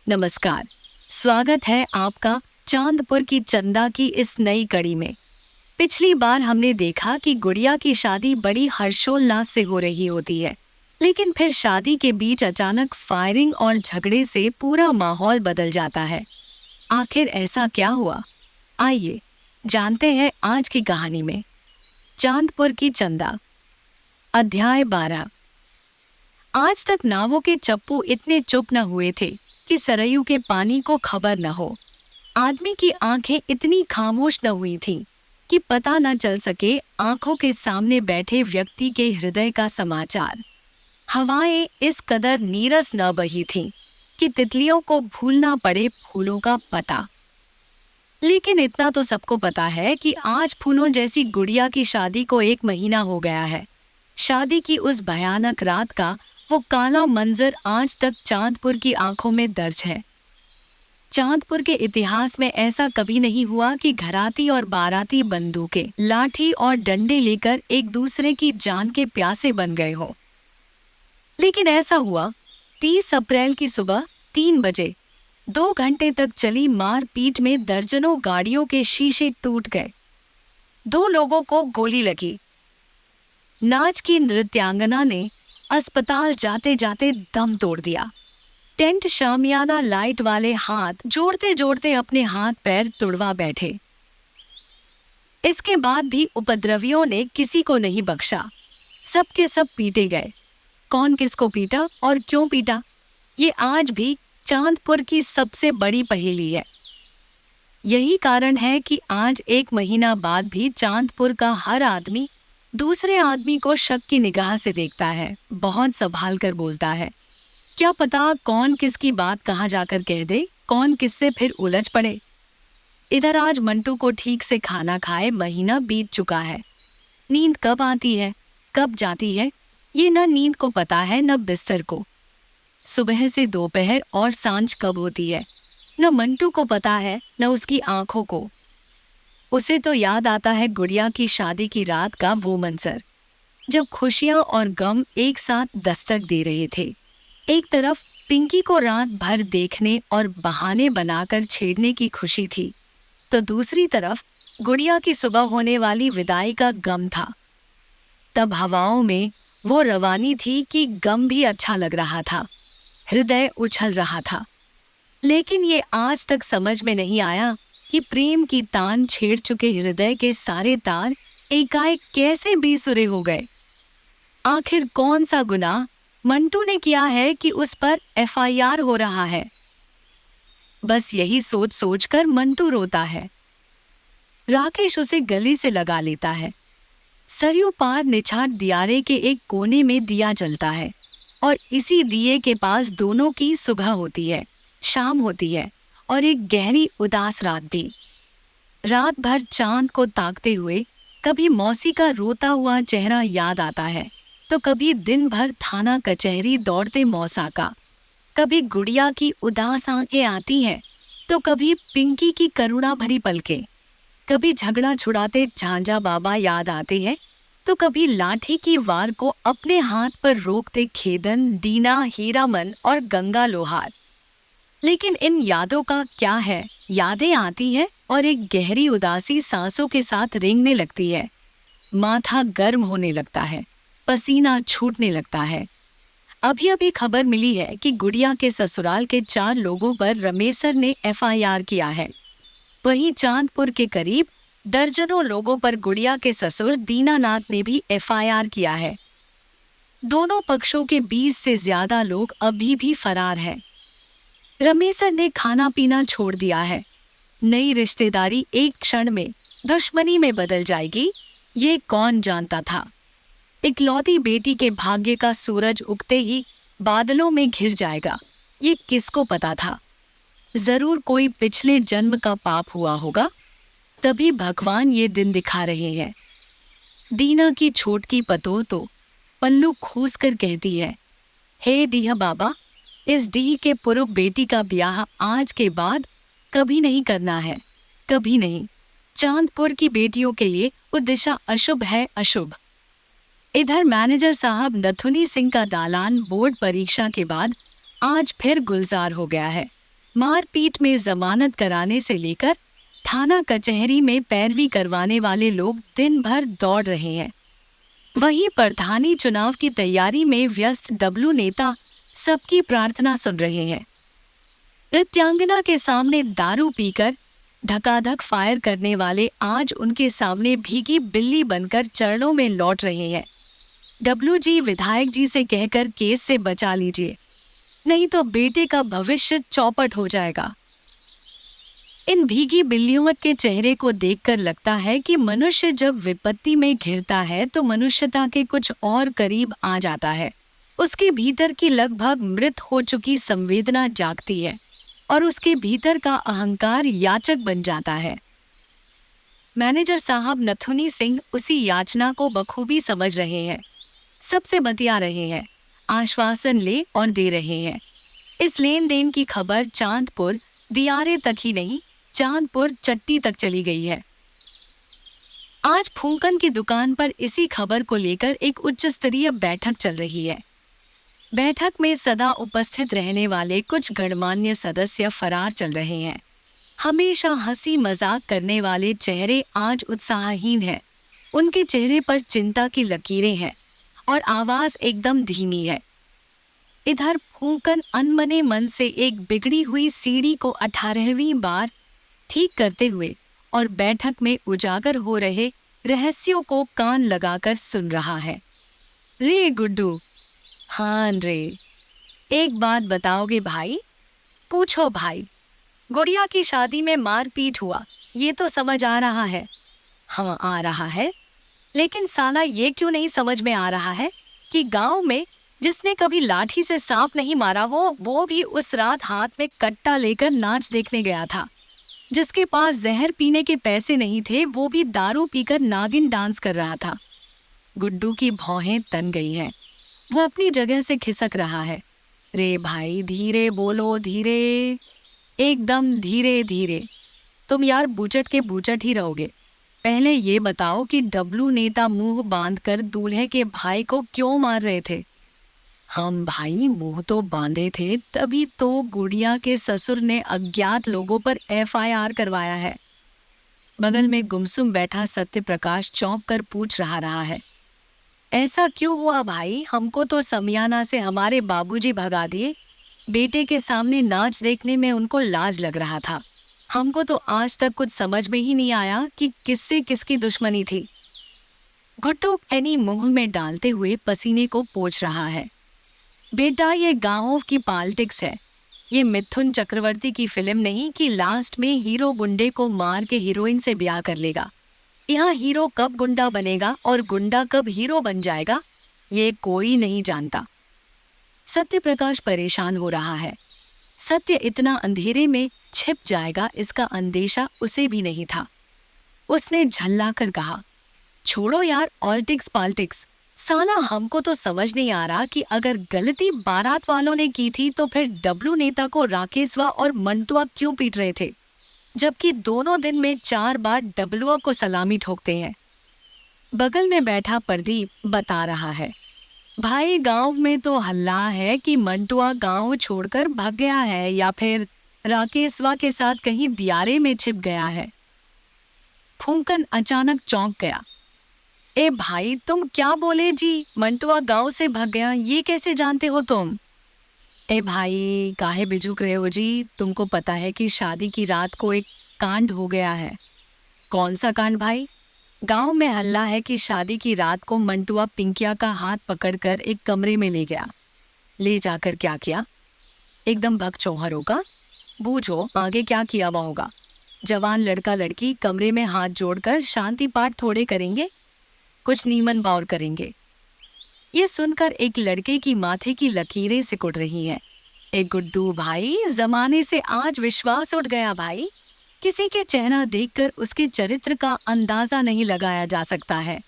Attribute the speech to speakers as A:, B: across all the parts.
A: नमस्कार। स्वागत है आपका चांदपुर की चंदा की इस नई कड़ी में। पिछली बार हमने देखा कि गुड़िया की शादी बड़ी हर्षोल्लास से हो रही होती है, लेकिन फिर शादी के बीच अचानक फायरिंग और झगड़े से पूरा माहौल बदल जाता है। आखिर ऐसा क्या हुआ? आइए जानते हैं आज की कहानी में। चांदपुर की चंदा, अध्याय 12। आज तक नावों के चप्पू इतने चुप न हुए थे कि सरयू के पानी को खबर न हो। आदमी की आंखें इतनी खामोश न हुई थीं कि पता न चल सके आंखों के सामने बैठे व्यक्ति के हृदय का समाचार। हवाएं इस कदर नीरस न बही थीं कि तितलियों को भूलना पड़े फूलों का पता। लेकिन इतना तो सबको पता है कि आज फूलों जैसी गुड़िया की शादी को 1 महीना हो गया है। शादी की उस भयानक रात का वो काला मंजर आज तक चांदपुर की आंखों में दर्ज है। चांदपुर के इतिहास में ऐसा कभी नहीं हुआ कि घराती और बाराती बंदूकें, लाठी और डंडे लेकर एक दूसरे की जान के प्यासे बन गए हो। लेकिन ऐसा हुआ 30 अप्रैल की सुबह 3 बजे। 2 घंटे तक चली मारपीट में दर्जनों गाड़ियों के शीशे टूट गए। 2 लोगों को गोली लगी। नाच की नृत्यांगना ने अस्पताल जाते जाते दम तोड़ दिया। टेंट शामियाना लाइट वाले हाथ जोड़ते जोड़ते अपने हाथ पैर तुड़वा बैठे। इसके बाद भी उपद्रवियों ने किसी को नहीं बख्शा। सब के सब पीटे गए। कौन किसको पीटा और क्यों पीटा, ये आज भी चांदपुर की सबसे बड़ी पहेली है। यही कारण है कि आज 1 महीना बाद भी चांदपुर का हर आदमी दूसरे आदमी को शक की निगाह से देखता है, बहुत संभाल कर बोलता है। क्या पता कौन किसकी बात कहाँ जाकर कह दे, कौन किससे फिर उलझ पड़े। इधर आज मंटू को ठीक से खाना खाए महीना बीत चुका है। नींद कब आती है, कब जाती है, ये न नींद को पता है न बिस्तर को। सुबह से दोपहर और सांझ कब होती है, न मंटू को पता है न उसकी आंखों को। उसे तो याद आता है गुड़िया की शादी की रात का वो मंजर, जब खुशियां और गम एक साथ दस्तक दे रहे थे। एक तरफ पिंकी को रात भर देखने और बहाने बनाकर छेड़ने की खुशी थी, तो दूसरी तरफ गुड़िया की सुबह होने वाली विदाई का गम था। तब हवाओं में वो रवानी थी कि गम भी अच्छा लग रहा था, हृदय उछल रहा था। लेकिन ये आज तक समझ में नहीं आया कि प्रेम की तान छेड़ चुके हृदय के सारे तार एकाएक कैसे बेसुरे हो गए। आखिर कौन सा गुनाह मंटू ने किया है कि उस पर FIR हो रहा है। बस यही सोच सोचकर मंटू रोता है। राकेश उसे गले से लगा लेता है। सरयू पार निछाट दियारे के एक कोने में दिया जलता है और इसी दिए के पास दोनों की सुबह होती है, शाम होती है और एक गहरी उदास रात भी। रात भर चांद को ताकते हुए कभी मौसी का रोता हुआ चेहरा याद आता है, तो कभी दिन भर थाना कचहरी दौड़ते मौसा का। कभी गुड़िया की उदास आंखें आती हैं, तो कभी पिंकी की करुणा भरी पलकें। कभी झगड़ा छुड़ाते झांझा बाबा याद आते हैं, तो कभी लाठी की वार को अपने हाथ पर रोकते खेदन, दीना, हीरामन और गंगा लोहार। लेकिन इन यादों का क्या है, यादें आती है और एक गहरी उदासी सांसों के साथ रेंगने लगती है। माथा गर्म होने लगता है, पसीना छूटने लगता है। अभी अभी खबर मिली है कि गुड़िया के ससुराल के 4 लोगों पर रमेसर ने FIR किया है। वहीं चांदपुर के करीब दर्जनों लोगों पर गुड़िया के ससुर दीनानाथ ने भी FIR किया है। दोनों पक्षों के 20 से ज्यादा लोग अभी भी फरार हैं। रमेसर ने खाना पीना छोड़ दिया है। नई रिश्तेदारी एक क्षण में दुश्मनी में बदल जाएगी, ये कौन जानता था। इकलौती बेटी के भाग्य का सूरज उगते ही बादलों में घिर जाएगा, ये किसको पता था। जरूर कोई पिछले जन्म का पाप हुआ होगा, तभी भगवान ये दिन दिखा रहे हैं। दीना की छोटकी पतोह तो पल्लू खूस कर कहती है, हे डीह बाबा, इस डीह के पुरुष बेटी का ब्याह आज के बाद कभी नहीं करना है, कभी नहीं। चांदपुर की बेटियों के लिए वो दिशा अशुभ है, अशुभ। इधर मैनेजर साहब नथुनी सिंह का दालान बोर्ड परीक्षा के बाद आज फिर गुलजार हो गया है। मारपीट में जमानत कराने से लेकर थाना कचहरी में पैरवी करवाने वाले लोग दिन भर दौड़ रहे हैं। वहीं प्रधानी चुनाव की तैयारी में व्यस्त डब्लू नेता सबकी प्रार्थना सुन रहे हैं। नृत्यांगना के सामने दारू पीकर धकाधक फायर करने वाले आज उनके सामने भीगी बिल्ली बनकर चरणों में लौट रहे हैं। डब्लू जी, विधायक जी से कहकर केस से बचा लीजिए, नहीं तो बेटे का भविष्य चौपट हो जाएगा। इन भीगी बिल्लियों के चेहरे को देखकर लगता है कि मनुष्य जब विपत्ति में घिरता है तो मनुष्यता के कुछ और करीब आ जाता है। उसके भीतर की लगभग मृत हो चुकी संवेदना जागती है और उसके भीतर का अहंकार याचक बन जाता है। मैनेजर साहब नथुनी सिंह उसी याचना को बखूबी समझ रहे हैं। सबसे बतिया रहे हैं, आश्वासन ले और दे रहे हैं। इस लेन देन की खबर चांदपुर दियारे तक ही नहीं, चांदपुर चट्टी तक चली गई है। आज फूंकन की दुकान पर इसी खबर को लेकर एक उच्च स्तरीय बैठक चल रही है। बैठक में सदा उपस्थित रहने वाले कुछ गणमान्य सदस्य फरार चल रहे हैं। हमेशा हंसी मजाक करने वाले चेहरे आज उत्साहहीन हैं। उनके चेहरे पर चिंता की लकीरें हैं और आवाज एकदम धीमी है। इधर फूंकन अनमने मन से एक बिगड़ी हुई सीढ़ी को 18वीं बार ठीक करते हुए और बैठक में उजागर हो रहे रहस्यों को कान लगाकर सुन रहा है। रे गुड्डू, हाँ रे, एक बात बताओगे भाई? पूछो भाई। गुड़िया की शादी में मारपीट हुआ, ये तो समझ आ रहा है। हाँ आ रहा है, लेकिन साला ये क्यों नहीं समझ में आ रहा है कि गांव में जिसने कभी लाठी से सांप नहीं मारा वो भी उस रात हाथ में कट्टा लेकर नाच देखने गया था। जिसके पास जहर पीने के पैसे नहीं थे वो भी दारू पीकर नागिन डांस कर रहा था। गुड्डू की भौहें तन गई हैं। वो अपनी जगह से खिसक रहा है। रे भाई धीरे बोलो, धीरे, एकदम धीरे धीरे। तुम यार बूचट के बूचट ही रहोगे। पहले ये बताओ कि डब्लू नेता मुंह बांधकर दूल्हे के भाई को क्यों मार रहे थे? हम भाई मुंह तो बांधे थे, तभी तो गुड़िया के ससुर ने अज्ञात लोगों पर FIR करवाया है। बगल में गुमसुम बैठा सत्य प्रकाश चौंक कर पूछ रहा है। ऐसा क्यों हुआ भाई? हमको तो समियाना से हमारे बाबूजी भगा दिए। बेटे के सामने नाच देखने में उनको लाज लग रहा था। हमको तो आज तक कुछ समझ में ही नहीं आया कि किससे किसकी दुश्मनी थी। गुड्डू पैनी मुंह में डालते हुए पसीने को पोंछ रहा है। बेटा ये गांव की पॉलिटिक्स है। ये मिथुन चक्रवर्ती की फिल्म नहीं कि लास्ट में हीरो गुंडे को मार के हीरोइन से ब्याह कर लेगा। यहाँ हीरो कब गुंडा बनेगा और गुंडा कब हीरो बन जाएगा ये कोई नहीं जानता। सत्य प्रकाश परेशान हो रहा है। सत्य इतना अंधेरे में छिप जाएगा इसका अंदेशा उसे भी नहीं था। उसने झल्ला कर कहा, छोड़ो यार पॉलिटिक्स। साला हमको तो समझ नहीं आ रहा कि अगर गलती बारात वालों ने की थी तो फिर डब्लू नेता को राकेशवा और मंटुआ क्यों पीट रहे थे, जबकि दोनों दिन में 4 बार डब्लुआ को सलामी ठोकते हैं। बगल में बैठा प्रदीप बता रहा है, भाई गांव में तो हल्ला है कि मंटुआ गांव छोड़कर भाग गया है या फिर राकेशवा के साथ कहीं दियारे में छिप गया है। फूंकन अचानक चौंक गया। ए भाई तुम क्या बोले जी? मंटुआ गांव से भाग गया, ये कैसे जानते हो तुम? ए भाई काहे बिजुक रहे हो जी? तुमको पता है कि शादी की रात को एक कांड हो गया है। कौन सा कांड भाई? गांव में हल्ला है कि शादी की रात को मंटुआ पिंकिया का हाथ पकड़कर एक कमरे में ले गया। ले जाकर क्या किया? एकदम भगचौहर होगा। बूझो आगे क्या किया हुआ होगा। जवान लड़का लड़की कमरे में हाथ जोड़कर शांति पाठ थोड़े करेंगे, कुछ नीमन बाउर करेंगे। ये सुनकर एक लड़के की माथे की लकीरें सिकुड़ रही हैं। एक गुड्डू भाई, जमाने से आज विश्वास उठ गया भाई। किसी के चेहरा देखकर उसके चरित्र का अंदाजा नहीं लगाया जा सकता है।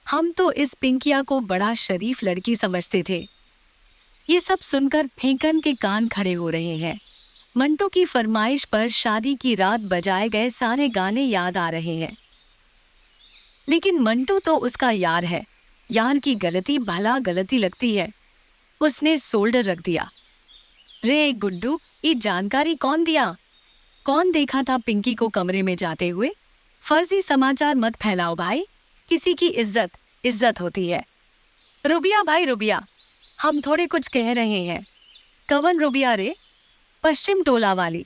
A: हम तो इस पिंकिया को बड़ा शरीफ लड़की समझते थे। ये सब सुनकर फेंकन के कान खड़े हो रहे हैं। मंटू की फरमाइश पर शादी की रात बजाए गए सारे गाने याद आ रहे हैं। लेकिन मंटू तो उसका यार है। यार की गलती भला गलती लगती है। उसने शोल्डर रख दिया। रे गुड्डू, ये जानकारी कौन दिया? कौन देखा था पिंकी को कमरे में जाते हुए? फर्जी समाचार मत फैलाओ भाई। किसी की इज्जत इज्जत होती है। रुबिया भाई रुबिया, हम थोड़े कुछ कह रहे हैं। कवन रुबिया रे? पश्चिम टोला वाली।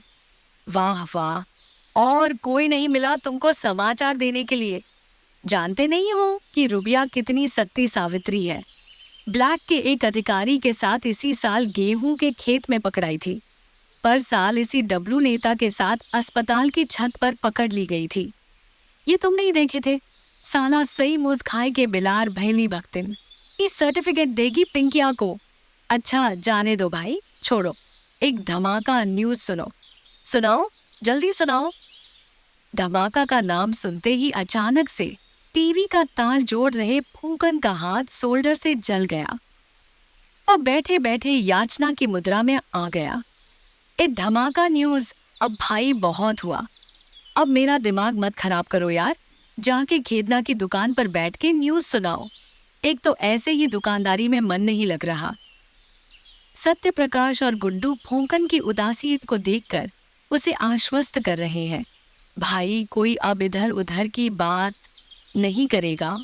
A: वाह वाह, और कोई नहीं मिला तुमको समाचार देने के लिए? जानते नहीं हो कि रुबिया कितनी सत्ती सावित्री है? ब्लैक के एक अधिकारी के साथ इसी साल गेहूं के खेत में पकड़ाई थी। पर साल इसी डब्लू नेता के साथ अस्पताल की छत पर पकड़ ली गई थी। ये तुम नहीं देखे थे? साला सही मुझ खाए के बिलार भैली भक्तिन। ये सर्टिफिकेट देगी पिंकिया को। अच्छा जाने दो भाई, छोड़ो। एक धमाका न्यूज सुनो। सुनाओ, जल्दी सुनाओ। धमाका का नाम सुनते ही अचानक से टीवी का तार जोड़ रहे फूंकन का हाथ शोल्डर से जल गया और बैठे बैठे याचना की मुद्रा में आ गया। ए धमाका न्यूज, अब भाई बहुत हुआ। अब मेरा दिमाग मत खराब करो यार। जाके खेदना की दुकान पर बैठ के न्यूज सुनाओ। एक तो ऐसे ही दुकानदारी में मन नहीं लग रहा। सत्य प्रकाश और गुड्डू फूंकन की उदासी को देखकर उसे आश्वस्त कर रहे हैं। भाई कोई अब इधर उधर की बात नहीं करेगा।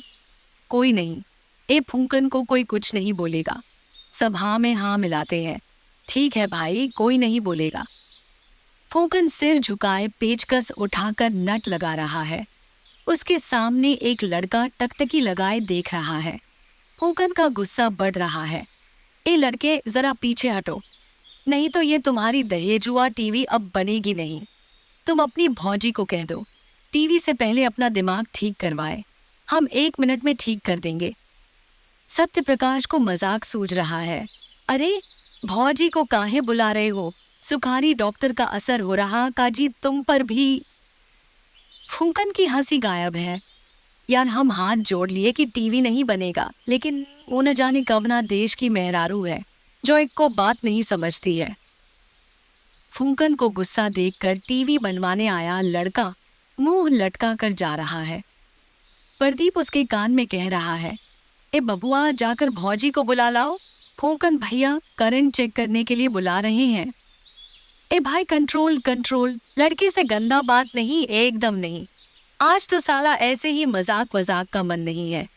A: कोई नहीं, ए फूंकन को कोई कुछ नहीं बोलेगा। सब हाँ में हाँ मिलाते हैं। ठीक है भाई, कोई नहीं बोलेगा। फूंकन सिर झुकाए पेचकस उठाकर नट लगा रहा है। उसके सामने एक लड़का टकटकी लगाए देख रहा है। फूंकन का गुस्सा बढ़ रहा है। ए लड़के, जरा पीछे हटो, नहीं तो ये तुम्हारी दहेजुआ टीवी अब बनेगी नहीं। तुम अपनी भौजी को कह दो टीवी से पहले अपना दिमाग ठीक करवाए। हम 1 मिनट में ठीक कर देंगे। सत्य प्रकाश को मजाक सूझ रहा है। अरे भौजी को काहे बुला रहे हो? सुखारी डॉक्टर का असर हो रहा काजी तुम पर भी। फूंकन की हंसी गायब है। यार हम हाथ जोड़ लिए कि टीवी नहीं बनेगा, लेकिन वो न जाने कवना देश की मेहरारू है जो एक को बात नहीं समझती है। फूंकन को गुस्सा देखकर टीवी बनवाने आया लड़का मुंह लटका कर जा रहा है। प्रदीप उसके कान में कह रहा है, ए बबुआ, जाकर भौजी को बुला लाओ। फूंकन भैया करंट चेक करने के लिए बुला रहे हैं। ए भाई कंट्रोल कंट्रोल, लड़के से गंदा बात नहीं, एकदम नहीं। आज तो साला ऐसे ही मजाक वजाक का मन नहीं है।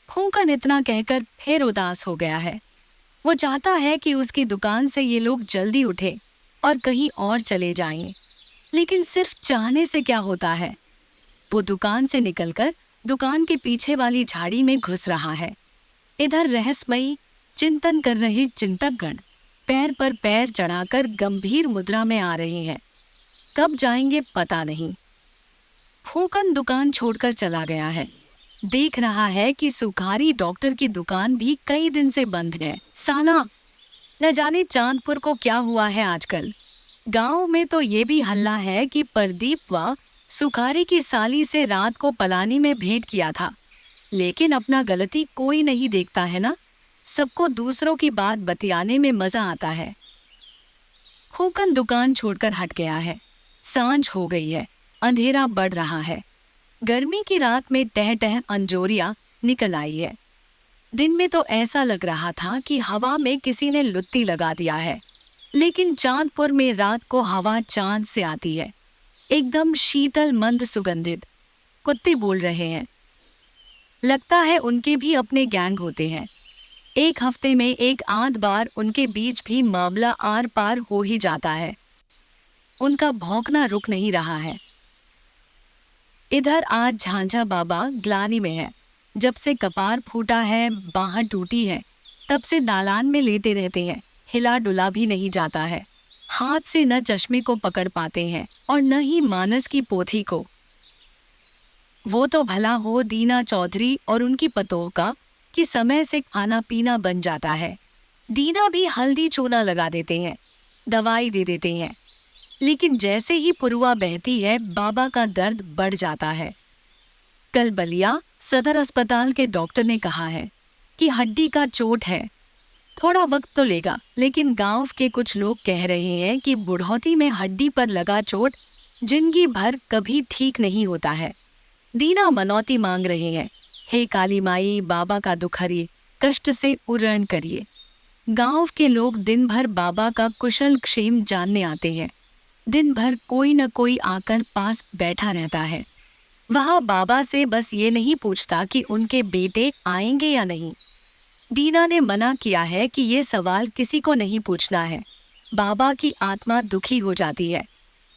A: फूंकन इतना कहकर फिर उदास हो गया है। वो चाहता है कि उसकी दुकान से ये लोग जल्दी उठे और कहीं और चले जाएं। लेकिन सिर्फ चाहने से क्या होता है? वो दुकान से निकलकर दुकान के पीछे वाली झाड़ी में घुस रहा है। इधर रहस्यमयी चिंतन कर रहे चिंतकगण पैर पर पैर चढ़ाकर गंभीर मुद्रा में आ रहे हैं। कब जाएंगे पता नहीं। फूंकन दुकान छोड़कर चला गया है। देख रहा है कि सुखारी डॉक्टर की दुकान भी कई दिन से बंद है। साला न जाने चांदपुर को क्या हुआ है आजकल। गांव में तो ये भी हल्ला है कि प्रदीप व सुखारी की साली से रात को पलानी में भेंट किया था। लेकिन अपना गलती कोई नहीं देखता है ना। सबको दूसरों की बात बतियाने में मजा आता है। फूंकन दुकान छोड़कर हट गया है। सांझ हो गई है, अंधेरा बढ़ रहा है। गर्मी की रात में टह टह अंजोरिया निकल आई है। दिन में तो ऐसा लग रहा था कि हवा में किसी ने लुत्ती लगा दिया है। लेकिन चांदपुर में रात को हवा चांद से आती है, एकदम शीतल मंद सुगंधित। कुत्ते बोल रहे हैं। लगता है उनके भी अपने गैंग होते हैं। एक हफ्ते में एक आध बार उनके बीच भी मामला आर पार हो ही जाता है। उनका भौंकना रुक नहीं रहा है। इधर आज झांझा बाबा ग्लानि में है। जब से कपार फूटा है, बांह टूटी है, तब से दालान में लेटे रहते हैं। हिला डुला भी नहीं जाता है। हाथ से न चश्मे को पकड़ पाते हैं और न ही मानस की पोथी को। वो तो भला हो दीना चौधरी और उनकी पतोह का कि समय से खाना पीना बन जाता है। दीना भी हल्दी चूना लगा देते हैं, दवाई दे देते हैं। लेकिन जैसे ही पुरुआ बहती है, बाबा का दर्द बढ़ जाता है। कल बलिया सदर अस्पताल के डॉक्टर ने कहा है कि हड्डी का चोट है, थोड़ा वक्त तो लेगा। लेकिन गांव के कुछ लोग कह रहे हैं कि बुढ़ौती में हड्डी पर लगा चोट जिंदगी भर कभी ठीक नहीं होता है। दीना मनौती मांग रहे हैं, हे काली माई, बाबा का दुख हरिए, कष्ट से पूर्ण करिए। गांव के लोग दिन भर बाबा का कुशल क्षेम जानने आते हैं। दिन भर कोई न कोई आकर पास बैठा रहता है। वह बाबा से बस ये नहीं पूछता कि उनके बेटे आएंगे या नहीं। दीना ने मना किया है कि ये सवाल किसी को नहीं पूछना है। बाबा की आत्मा दुखी हो जाती है।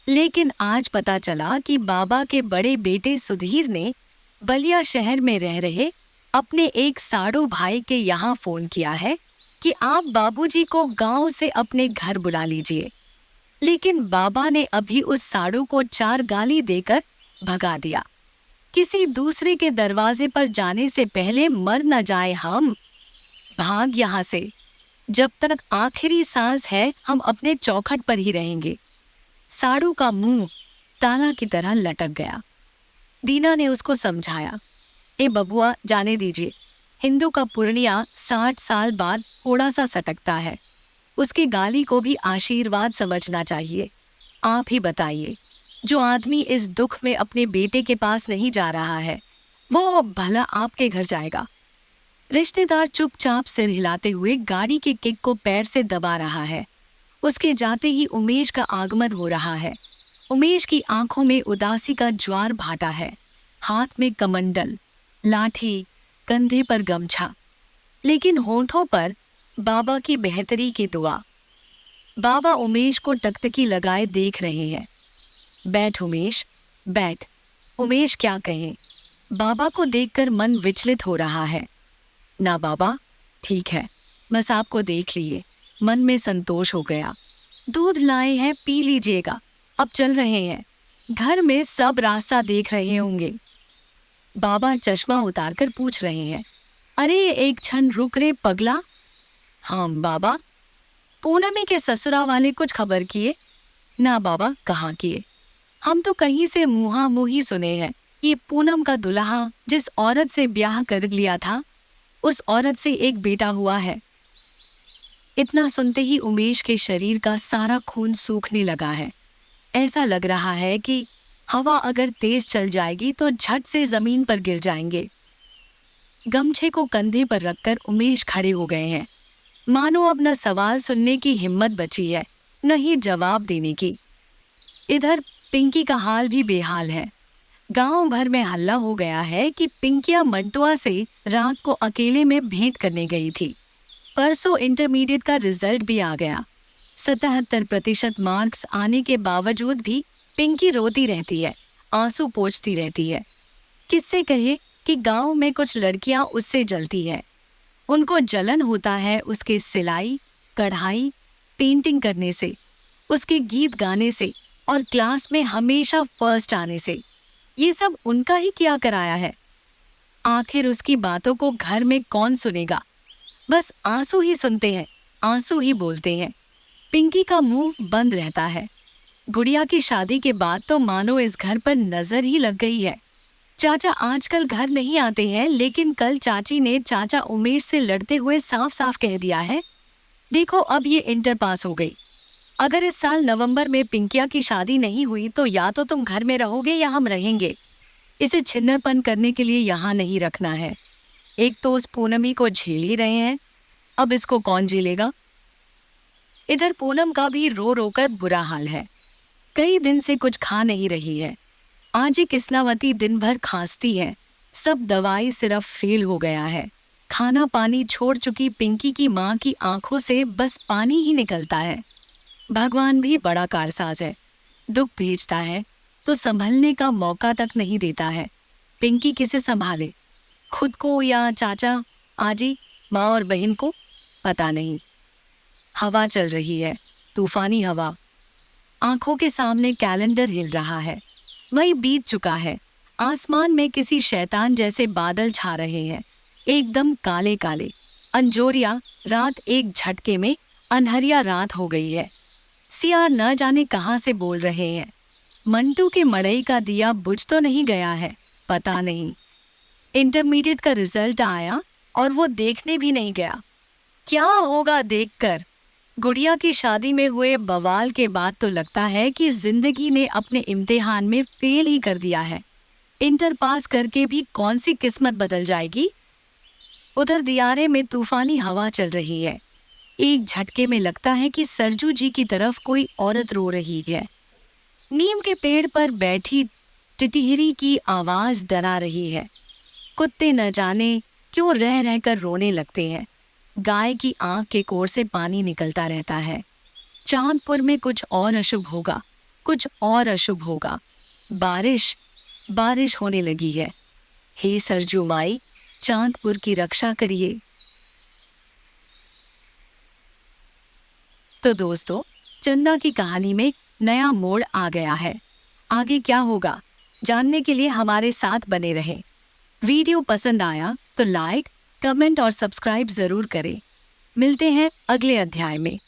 A: लेकिन आज पता चला कि बाबा के बड़े बेटे सुधीर ने बलिया शहर में रह रहे अपने एक साड़ू भाई के यहाँ फोन किया है कि आप बाबूजी को गांव से अपने घर बुला लीजिए। लेकिन बाबा ने अभी उस साड़ू को 4 गाली देकर भगा दिया। किसी दूसरे के दरवाजे पर जाने से पहले मर न जाए हम, भाग यहाँ से। जब तक आखिरी सांस है हम अपने चौखट पर ही रहेंगे। साड़ू का मुंह ताला की तरह लटक गया। दीना ने उसको समझाया, ए बबुआ जाने दीजिए, हिंदू का पुर्णिया 60 साल बाद थोड़ा सा सटकता है, उसकी गाली को भी आशीर्वाद समझना चाहिए। आप ही बताइए, जो आदमी इस दुख में अपने बेटे के पास नहीं जा रहा है वो भला आपके घर जाएगा? रिश्तेदार चुपचाप सिर हिलाते हुए गाड़ी के किक को पैर से दबा रहा है। उसके जाते ही उमेश का आगमन हो रहा है। उमेश की आंखों में उदासी का ज्वार भाटा है, हाथ में कमंडल, लाठी, कंधे पर गमछा, लेकिन होंठों पर बाबा की बेहतरी की दुआ। बाबा उमेश को टकटकी लगाए देख रहे हैं। बैठ उमेश, बैठ। उमेश क्या कहे? बाबा को देखकर मन विचलित हो रहा है। ना बाबा, ठीक है, बस आपको देख लिए, मन में संतोष हो गया। दूध लाए हैं, पी लीजिएगा, अब चल रहे हैं। घर में सब रास्ता देख रहे होंगे। बाबा चश्मा उतारकर पूछ रहे हैं, अरे एक क्षण रुक रे पगला। हाँ बाबा। पूनमी के ससुरा वाले कुछ खबर किए? ना बाबा, कहाँ किए, हम तो कहीं से मुहा मुही सुने हैं। ये पूनम का दुल्हा जिस औरत से ब्याह कर लिया था उस औरत से एक बेटा हुआ है। इतना सुनते ही उमेश के शरीर का सारा खून सूखने लगा है। ऐसा लग रहा है कि हवा अगर तेज चल जाएगी तो झट से जमीन पर गिर जाएंगे। गमछे को कंधे पर रखकर उमेश खड़े हो गए हैं, मानो अब न सवाल सुनने की हिम्मत बची है न ही जवाब देने की। इधर पिंकी का हाल भी बेहाल है। गांव भर में हल्ला हो गया है कि पिंकिया मंटुआ से रात को अकेले में भेंट करने गई थी। परसों इंटरमीडिएट का रिजल्ट भी आ गया। 77% मार्क्स आने के बावजूद भी पिंकी रोती रहती है, आंसू पोंछती रहती है। किससे कहे कि गांव में कुछ लड़कियां उससे जलती है। उनको जलन होता है उसके सिलाई, कढ़ाई, पेंटिंग करने से, उसके गीत गाने से और क्लास में हमेशा फर्स्ट आने से। ये सब उनका ही किया कराया है। आखिर उसकी बातों को घर में कौन सुनेगा? बस आंसू ही सुनते हैं, आंसू ही बोलते हैं। पिंकी का मुंह बंद रहता है। गुड़िया की शादी के बाद तो मानो इस घर पर नजर ही लग गई है। चाचा आजकल घर नहीं आते हैं, लेकिन कल चाची ने चाचा उमेश से लड़ते हुए साफ साफ कह दिया है, देखो अब ये इंटर पास हो गई। अगर इस साल नवंबर में पिंकिया की शादी नहीं हुई तो या तो तुम घर में रहोगे या हम रहेंगे। इसे छिन्नरपन करने के लिए यहाँ नहीं रखना है। एक तो उस पूनमी को झेल ही रहे हैं, अब इसको कौन झेलेगा? इधर पूनम का भी रो रो कर बुरा हाल है। कई दिन से कुछ खा नहीं रही है। आज ही किस्नावती दिन भर खांसती है। सब दवाई सिर्फ फेल हो गया है। खाना पानी छोड़ चुकी पिंकी की माँ की आंखों से बस पानी ही निकलता है। भगवान भी बड़ा कारसाज है, दुख भेजता है तो संभलने का मौका तक नहीं देता है। पिंकी किसे संभाले, खुद को या चाचा, आजी, माँ और बहन को? पता नहीं। हवा चल रही है, तूफानी हवा। आंखों के सामने कैलेंडर हिल रहा है। वही बीत चुका है। आसमान में किसी शैतान जैसे बादल छा रहे हैं, एकदम काले काले। अंजोरिया रात एक झटके में अनहरिया रात हो गई है। सियार न जाने कहाँ से बोल रहे हैं। मंटू के मड़ई का दिया बुझ तो नहीं गया है, पता नहीं। इंटरमीडिएट का रिजल्ट आया और वो देखने भी नहीं गया। क्या होगा देखकर? गुड़िया की शादी में हुए बवाल के बाद तो लगता है कि जिंदगी ने अपने इम्तिहान में फेल ही कर दिया है। इंटर पास करके भी कौन सी किस्मत बदल जाएगी। उधर दियारे में तूफानी हवा चल रही है। एक झटके में लगता है कि सरजू जी की तरफ कोई औरत रो रही है। नीम के पेड़ पर बैठी टिटहरी की आवाज डरा रही है। कुत्ते न जाने क्यों रह रहकर रोने लगते हैं। गाय की आंख के कोर से पानी निकलता रहता है। चांदपुर में कुछ और अशुभ होगा, कुछ और अशुभ होगा। बारिश बारिश होने लगी है। हे सरजू माई, चांदपुर की रक्षा करिए। तो दोस्तों, चंदा की कहानी में नया मोड़ आ गया है। आगे क्या होगा जानने के लिए हमारे साथ बने रहें। वीडियो पसंद आया तो लाइक, कमेंट और सब्सक्राइब जरूर करें। मिलते हैं अगले अध्याय में।